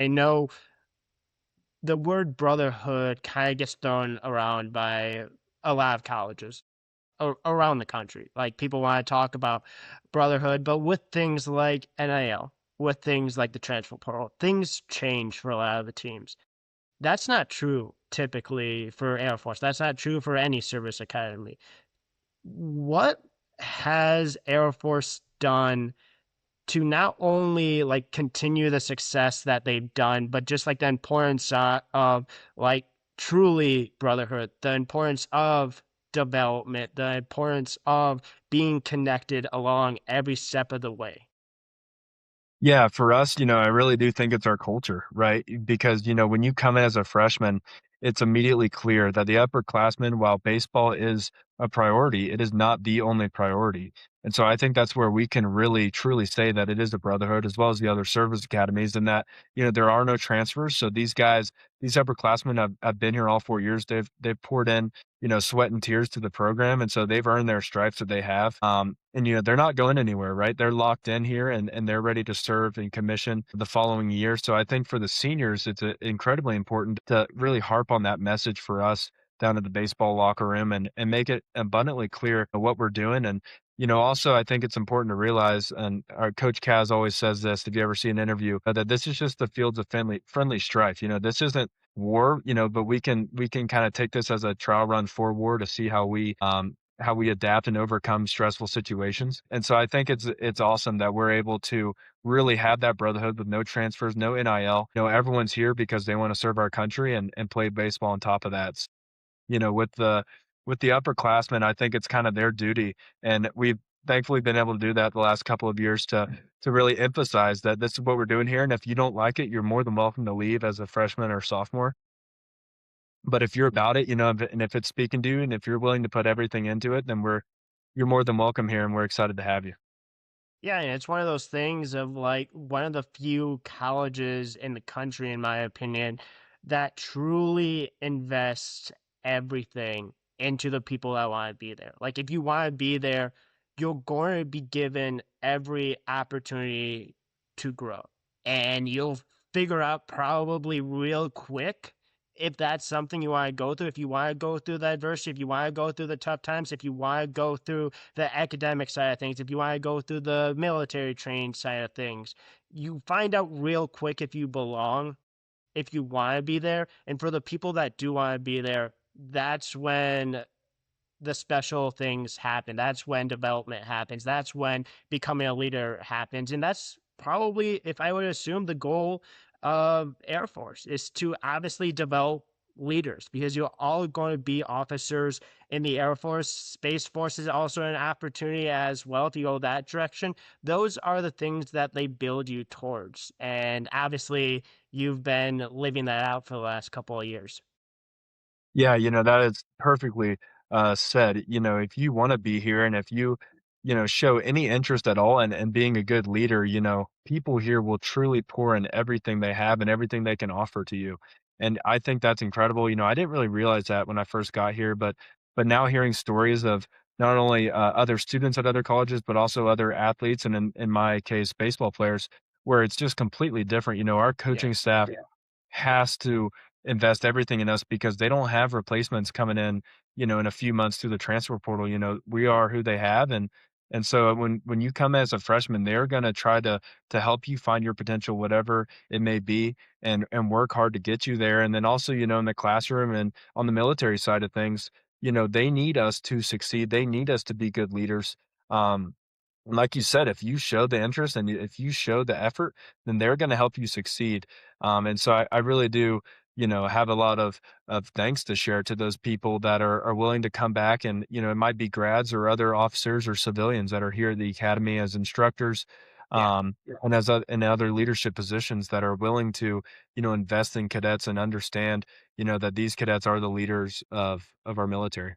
I know the word brotherhood kind of gets thrown around by a lot of colleges around the country. Like people want to talk about brotherhood, but with things like NIL, with things like the transfer portal, things change for a lot of the teams. That's not true typically for Air Force. That's not true for any service academy. What has Air Force done to not only like continue the success that they've done, but just like the importance of like truly brotherhood, the importance of development, the importance of being connected along every step of the way. Yeah, for us, I really do think it's our culture, right? Because, when you come in as a freshman, it's immediately clear that the upperclassmen, while baseball is a priority, it is not the only priority. And so I think that's where we can really truly say that it is a brotherhood as well as the other service academies and that, there are no transfers. So these guys, these upperclassmen have been here all 4 years. They've poured in, sweat and tears to the program. And so they've earned their stripes that they have. And they're not going anywhere, right? They're locked in here and they're ready to serve in commission the following year. So I think for the seniors, it's incredibly important to really harp on that message for us down at the baseball locker room and make it abundantly clear what we're doing. And, also I think it's important to realize, and our coach Kaz always says this, if you ever see an interview, that this is just the fields of friendly strife. This isn't war, but we can kind of take this as a trial run for war to see how we adapt and overcome stressful situations. And so I think it's awesome that we're able to really have that brotherhood with no transfers, no NIL. Everyone's here because they want to serve our country and play baseball on top of that. With the upperclassmen, I think it's kind of their duty. And we've thankfully been able to do that the last couple of years to really emphasize that this is what we're doing here. And if you don't like it, you're more than welcome to leave as a freshman or sophomore. But if you're about it, and if it's speaking to you and if you're willing to put everything into it, then you're more than welcome here and we're excited to have you. Yeah, and it's one of those things of like one of the few colleges in the country, in my opinion, that truly invests everything into the people that want to be there. Like, if you want to be there, you're going to be given every opportunity to grow. And you'll figure out probably real quick if that's something you want to go through, if you want to go through the adversity, if you want to go through the tough times, if you want to go through the academic side of things, if you want to go through the military training side of things, you find out real quick if you belong, if you want to be there. And for the people that do want to be there, that's when the special things happen. That's when development happens. That's when becoming a leader happens. And that's probably, if I would assume, the goal of Air Force is to obviously develop leaders because you're all going to be officers in the Air Force. Space Force is also an opportunity as well to go that direction. Those are the things that they build you towards. And obviously, you've been living that out for the last couple of years. Yeah, that is perfectly said. If you want to be here and if you, show any interest at all in being a good leader, people here will truly pour in everything they have and everything they can offer to you. And I think that's incredible. I didn't really realize that when I first got here, but now hearing stories of not only other students at other colleges, but also other athletes, and in my case, baseball players, where it's just completely different. Our Yeah. coaching staff has to invest everything in us because they don't have replacements coming in, in a few months through the transfer portal. We are who they have, and so when you come as a freshman, they're going to try to help you find your potential, whatever it may be, and work hard to get you there. And then also, in the classroom and on the military side of things, they need us to succeed. They need us to be good leaders. And like you said, if you show the interest and if you show the effort, then they're going to help you succeed. And so I really do, have a lot of thanks to share to those people that are willing to come back. And, it might be grads or other officers or civilians that are here at the academy as instructors, Yeah. and in other leadership positions that are willing to, invest in cadets and understand, that these cadets are the leaders of our military.